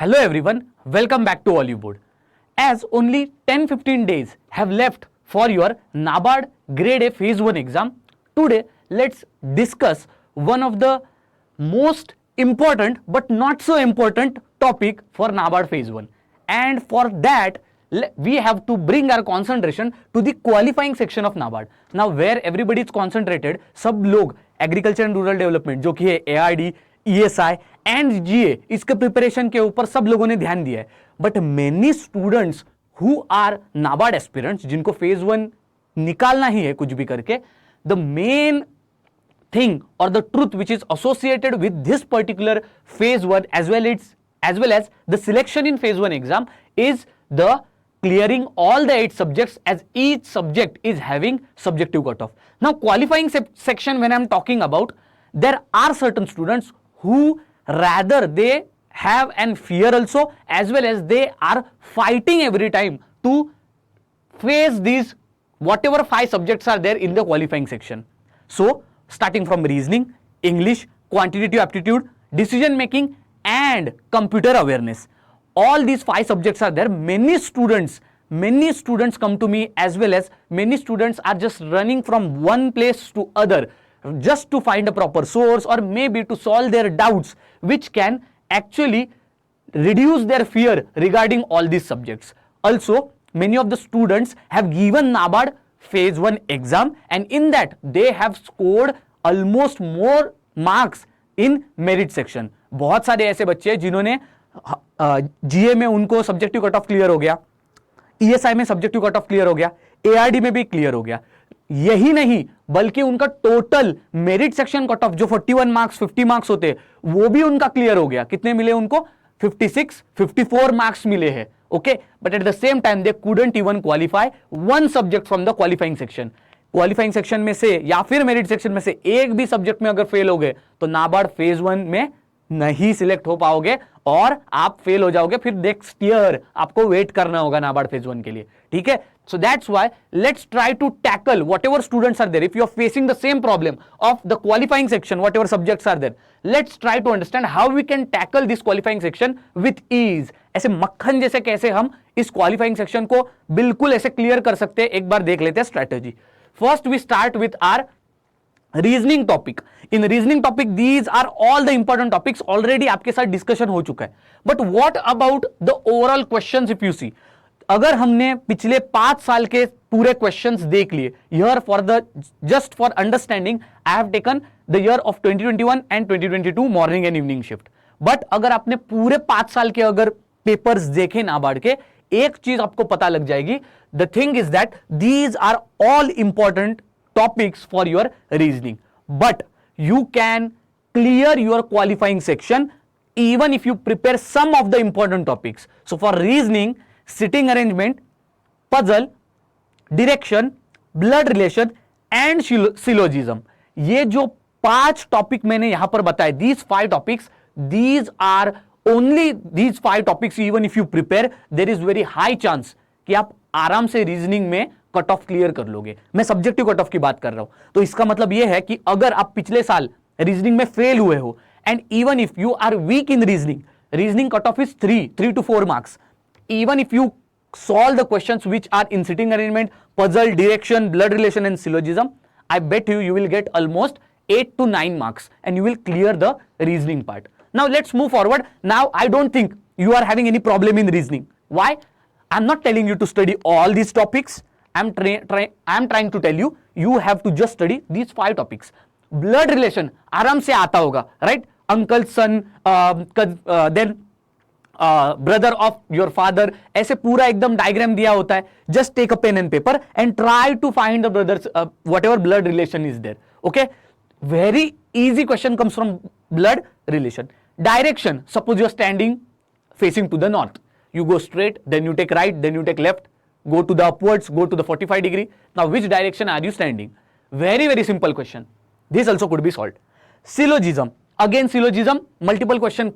Hello everyone, welcome back to Ollywood. As only 10-15 days have left for your NABARD Grade A Phase 1 exam, today let's discuss one of the most important but not so important topic for NABARD Phase 1. And for that, we have to bring our concentration to the qualifying section of NABARD. Now where everybody is concentrated, सब लोग agriculture and rural development जो कि है ARD, ESI and GA इसके preparation के ऊपर सब लोगों ने ध्यान दिया है. But many students who are NABARD aspirants जिनको फेज 1 निकालना ही है कुछ भी करके, the main thing or the truth which is associated with this particular phase 1 as well as the selection in phase 1 exam is the clearing all the 8 subjects, as each subject is having subjective cutoff. Now qualifying section, when I'm talking about, there are certain students who rather they have an fear also, as well as they are fighting every time to face these whatever 5 subjects are there in the qualifying section. So starting from reasoning, English, quantitative aptitude, decision making and computer awareness. All these 5 subjects are there. Many students come to me, as well as many students are just running from one place to other just to find a proper source, or maybe to solve their doubts, which can actually reduce their fear regarding all these subjects. Also, many of the students have given NABARD phase 1 exam, and in that they have scored almost more marks in merit section. बहुत सारे ऐसे बच्चे हैं जिन्होंने GA में उनको subjective cut off clear हो गया, ESI में सब्जेक्टिव कट ऑफ क्लियर हो गया, ARD में भी क्लियर हो गया. यही नहीं बल्कि उनका total merit section cut off जो 41 मार्क्स 50 मार्क्स होते वो भी उनका क्लियर हो गया. कितने मिले उनको? 54 मार्क्स मिले हैं. Okay, but at the same time they couldn't even qualify one subject from the qualifying section. Qualifying section में से या फिर मेरिट सेक्शन में से एक भी सब्जेक्ट में अगर फेल हो गए तो नाबार्ड फेज 1 में नहीं सिलेक्ट हो पाओगे और आप फेल हो जाओगे. फिर नेक्स्ट ईयर आपको वेट करना होगा नाबार्ड फेज 1 के लिए. ठीक है, so that's why let's try to tackle whatever students are there. If you are facing the same problem of the qualifying section, whatever subjects are there, let's try to understand how we can tackle this qualifying section with ease. ऐसे मक्खन जैसे कैसे हम इस qualifying section को बिल्कुल ऐसे clear कर सकते हैं, एक बार देख लेते हैं strategy. First we start with our reasoning topic. In reasoning topic these are all the important topics, already आपके साथ डिस्कशन हो चुका है. But what about the overall questions? If you see, अगर हमने पिछले 5 साल के पूरे क्वेश्चंस देख लिए, here for the just for understanding I have taken the year of 2021 and 2022 morning and evening shift. But अगर आपने पूरे 5 साल के अगर पेपर्स देखे नाबार्ड के, एक चीज आपको पता लग जाएगी. The thing is that these are all important topics for your reasoning, but you can clear your qualifying section even if you prepare some of the important topics. So for reasoning, sitting arrangement, puzzle, direction, blood relation and syllogism, ये जो 5 topic मैंने यहां पर बताए, these 5 topics, these are only these 5 topics. Even if you prepare, there is very high chance कि आप आराम से रीजनिंग में कट ऑफ क्लियर कर लोगे. मैं सब्जेक्टिव कट ऑफ की बात कर रहा हूं, तो इसका मतलब यह है कि अगर आप पिछले साल रीजनिंग में फेल हुए हो, and even if you are weak in reasoning cutoff is 3 to 4 marks. Even if you solve the questions which are in sitting arrangement, puzzle, direction, blood relation and syllogism, I bet you will get almost 8 to 9 marks and you will clear the reasoning part. Now let's move forward. Now I don't think you are having any problem in reasoning. Why? I'm not telling you to study all these topics. I'm trying to tell you, you have to just study these 5 topics. Blood relation आराम से आता होगा, right? Uncle son, then brother of your father, ऐसे पूरा एकदम diagram दिया होता है. Just take a pen and paper and try to find the brothers whatever blood relation is there. Okay, very easy question comes from blood relation. Direction, suppose you are standing facing to the north, you go straight, then you take right, then you take left, go to the upwards, go to the 45 degree. Now which direction are you standing? Very simple question. This also could be solved. Syllogism, again syllogism, multiple question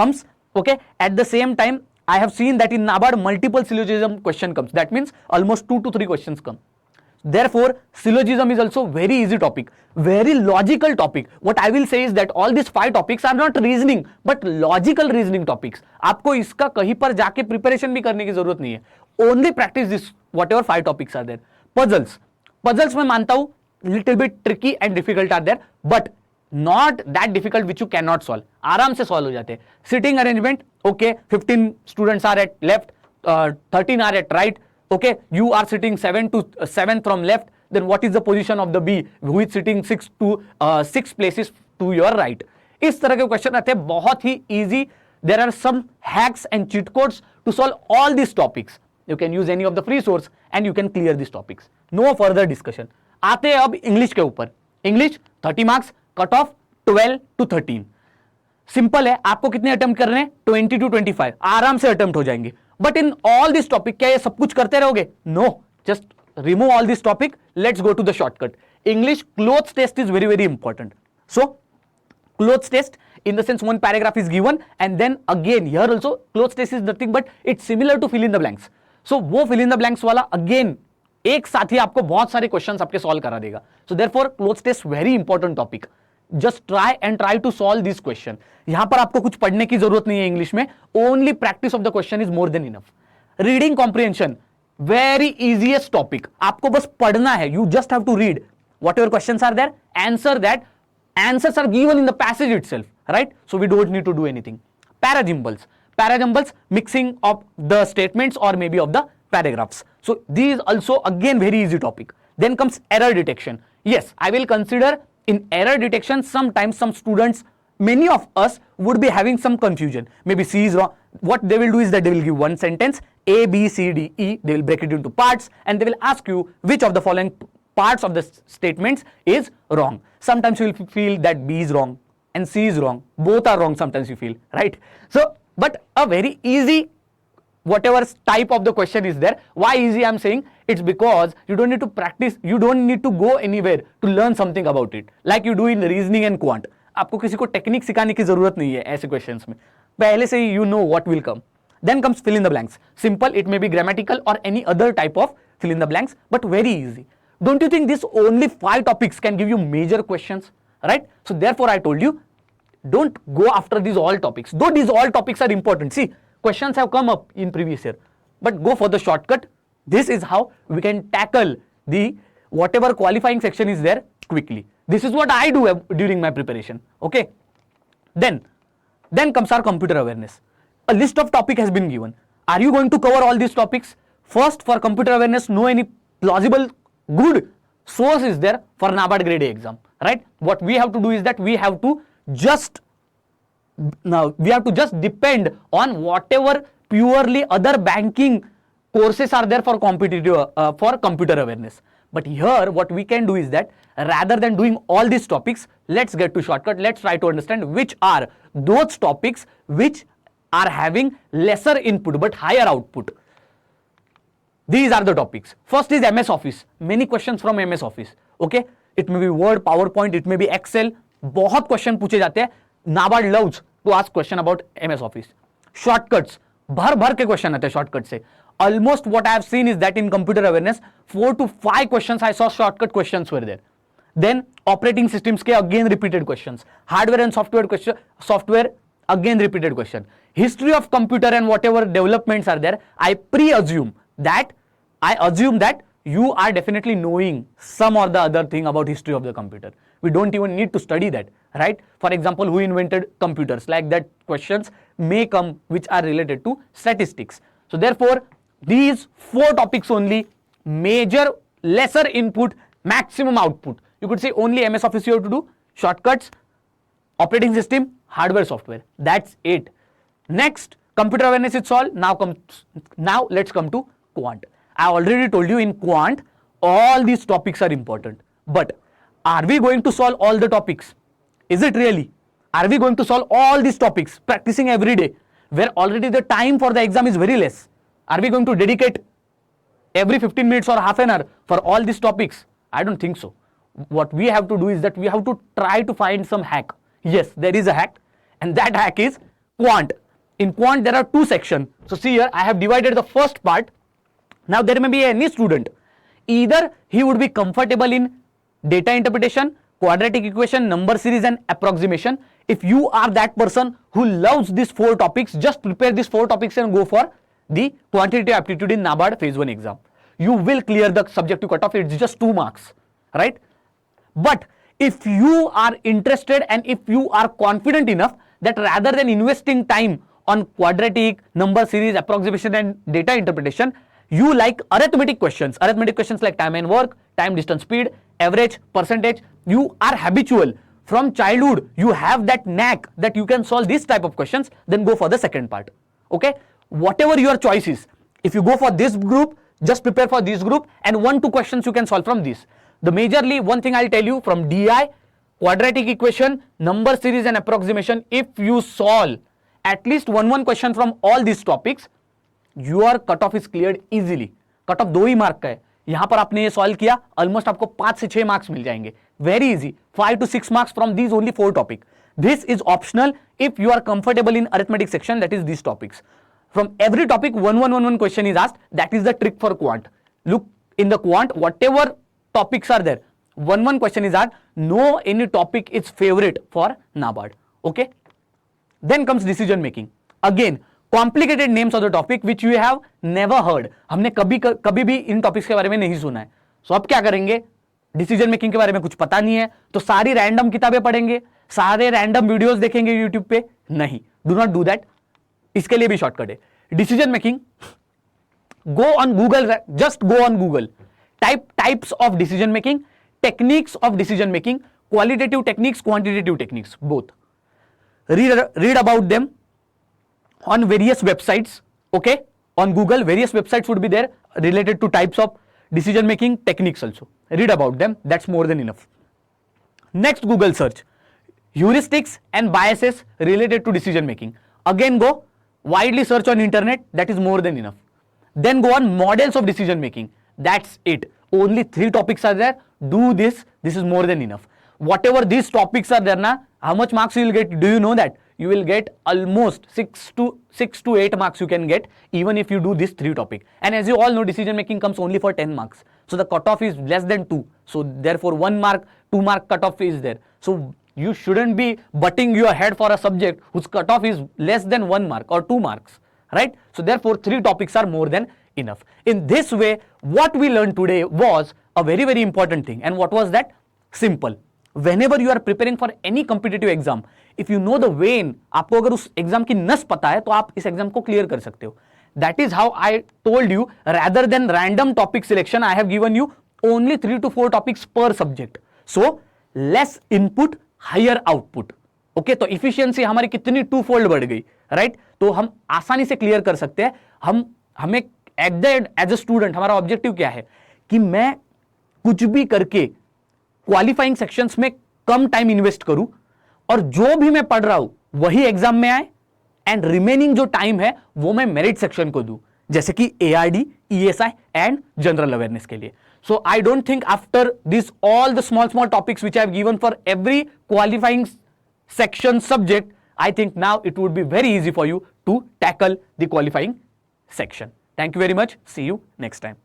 comes. Okay, at the same time I have seen that in NABARD multiple syllogism question comes. That means almost 2 to 3 questions come. Therefore, syllogism is also very easy topic, very logical topic. What I will say is that all these 5 topics are not reasoning, but logical reasoning topics. आपको इसका कहीं पर जाके preparation भी करने की जरूरत नहीं है. Only practice this whatever 5 topics are there. Puzzles मैं मानता हूं little bit tricky and difficult are there, but not that difficult which you cannot solve. आराम से solve हो जाते हैं. Sitting arrangement, okay, 15 students are at left, 13 are at right. Okay, you are sitting 7 to 7 from left. Then what is the position of the B who is sitting 6 places to your right? इस तरह के question आते हैं, बहुत ही easy. There are some hacks and cheat codes to solve all these topics. You can use any of the free source and you can clear these topics. No further discussion. आते हैं अब English के ऊपर. English 30 marks, cut off 12 to 13. Simple है, आपको कितने attempt कर रहे हैं? 20 to 25. आराम से अटेम्प्ट हो जाएंगे. But in all this topic क्या ये सब कुछ करते रहोगे? No, just remove all this topic. Let's go to the shortcut. English cloze test is very very important. So cloze test in the sense one paragraph is given and then again here also clothes test is nothing but it's similar to fill in the blanks. So वो fill in the blanks वाला again एक साथ ही आपको बहुत सारे questions आपके solve करा देगा. So therefore clothes test very important topic. Just try to solve this question. यहां पर आपको कुछ पढ़ने की जरूरत नहीं है इंग्लिश में. Only practice of the question is more than enough. Reading comprehension very easiest topic. आपको बस पढ़ना है. You just have to read whatever questions are there, answer that. Answers are given in the passage itself, right? So we don't need to do anything. Parajumbles, mixing of the statements or maybe of the paragraphs. So these also again very easy topic. Then comes error detection. Yes, I will consider in error detection sometimes some students, many of us would be having some confusion. Maybe C is wrong. What they will do is that they will give one sentence, A, B, C, D, E. They will break it into parts and they will ask you which of the following parts of the statements is wrong. Sometimes you will feel that B is wrong and C is wrong. Both are wrong sometimes you feel, right? So, but a very easy, whatever type of the question is there. Why easy I'm saying? It's because you don't need to practice, you don't need to go anywhere to learn something about it. Like you do in reasoning and quant. आपको किसी को technique सिखाने की जरूरत नहीं है ऐसे questions में. पहले से ही you know what will come. Then comes fill in the blanks. Simple, it may be grammatical or any other type of fill in the blanks, but very easy. Don't you think this only 5 topics can give you major questions, right? So therefore I told you, don't go after these all topics. Though these all topics are important. See, questions have come up in previous year, but go for the shortcut. This is how we can tackle the whatever qualifying section is there quickly. This is what I do during my preparation, okay? Then comes our computer awareness. A list of topic has been given. Are you going to cover all these topics? First, for computer awareness, know any plausible good source is there for NABARD grade A exam, right? What we have to do is that we have to just depend on whatever purely other banking courses are there for competitive for computer awareness. But here what we can do is that rather than doing all these topics, let's get to shortcut. Let's try to understand which are those topics which are having lesser input but higher output. These are the topics. First is MS Office. Many questions from MS Office. Okay, it may be Word, PowerPoint, it may be Excel. बहुत question पूछे जाते हैं. NABARD loves to ask question about MS Office. Shortcuts, भर के question आते हैं shortcut से. Almost what I have seen is that in computer awareness, 4 to 5 questions I saw shortcut questions were there. Then operating systems के again repeated questions. Hardware and software again repeated question. History of computer and whatever developments are there, I assume that you are definitely knowing some or the other thing about history of the computer. We don't even need to study that, right? For example, who invented computers? Like that questions may come which are related to statistics. So therefore, these 4 topics only, major, lesser input, maximum output. You could say only MS Office you have to do, shortcuts, operating system, hardware, software. That's it. Next, computer awareness is solved. Now let's come to quant. I already told you in quant, all these topics are important. But are we going to solve all the topics? Is it really? Are we going to solve all these topics, practicing every day, where already the time for the exam is very less? Are we going to dedicate every 15 minutes or half an hour for all these topics? I don't think so. What we have to do is that we have to try to find some hack. Yes, there is a hack, and that hack is quant. In quant, there are 2 sections. So see here, I have divided the first part. Now there may be any student. either he would be comfortable in data interpretation, quadratic equation, number series and approximation. If you are that person who loves these 4 topics, just prepare these 4 topics and go for the quantitative aptitude in NABARD phase 1 exam. You will clear the subjective cutoff. It's just 2 marks, right? But if you are interested and if you are confident enough that rather than investing time on quadratic, number series, approximation and data interpretation, you like arithmetic questions like time and work, time, distance, speed, average, percentage, you are habitual from childhood, you have that knack that you can solve this type of questions, then go for the second part. Okay, whatever your choice is, if you go for this group, just prepare for this group and 1-2 questions you can solve from this. The majorly one thing I'll tell you, from DI, quadratic equation, number series and approximation, if you solve at least one question from all these topics, your cutoff is cleared easily. Cutoff 2 he mark का है, यहां पर आपने ये solve किया, almost आपको 5 से 6 marks मिल जाएंगे. Very easy, 5 to 6 marks from these only 4 topics. This is optional if you are comfortable in arithmetic section, that is these topics. From every topic, one question is asked. That is the trick for quant. Look in the quant, whatever topics are there, one question is asked. No any topic is favorite for NABARD. Okay. Then comes decision making. Again, complicated names of the topic which you have never heard. हमने कभी भी इन topics के बारे में नहीं सुना है. So अब क्या करेंगे? डिसीजन मेकिंग के बारे में कुछ पता नहीं है तो सारी रैंडम किताबें पढ़ेंगे, सारे रैंडम वीडियोस देखेंगे यूट्यूब पे. नहीं, डू नॉट डू दैट. इसके लिए भी शॉर्टकट है. Decision making, go on Google, just go on Google, type types of decision making, techniques of decision making, qualitative techniques, quantitative techniques, both. Read about them on various websites. Okay, on Google various websites would be there related to types of decision making techniques also. Read about them, that's more than enough. Next, Google search heuristics and biases related to decision making. Again, go widely search on internet, that is more than enough. Then go on models of decision making. That's it. Only 3 topics are there. Do this. This is more than enough. Whatever these topics are there, na, how much marks you will get? Do you know that? You will get almost 6 to 8 marks you can get even if you do this 3 topic. And as you all know, decision making comes only for 10 marks. So the cutoff is less than 2. So therefore 1 mark, 2 mark cutoff is there. So you shouldn't be butting your head for a subject whose cutoff is less than 1 mark or 2 marks. Right? So therefore 3 topics are more than enough. In this way, what we learned today was a very, very important thing. And what was that? Simple. Whenever you are preparing for any competitive exam, if you know the vein, आपको अगर उस exam की नस पता है तो आप इस एग्जाम को क्लियर कर सकते हो. That is how I told you, rather than random topic selection, I have given you only 3 to 4 topics per subject. So less input, higher output. Okay, तो इफिशियंसी हमारी कितनी 2-fold बढ़ गई, राइट? तो हम आसानी से क्लियर कर सकते हैं. हमें at the end as a student हमारा ऑब्जेक्टिव क्या है कि मैं कुछ भी करके क्वालिफाइंग सेक्शंस में कम टाइम इन्वेस्ट करूं और जो भी मैं पढ़ रहा हूं वही एग्जाम में आए एंड रिमेनिंग जो टाइम है वो मैं मेरिट सेक्शन को दूं, जैसे कि ARD, ESI and general awareness के लिए. So I don't think after this all the small topics which I have given for every qualifying section subject, I think now it would be very easy for you to tackle the qualifying section. Thank you very much. See you next time.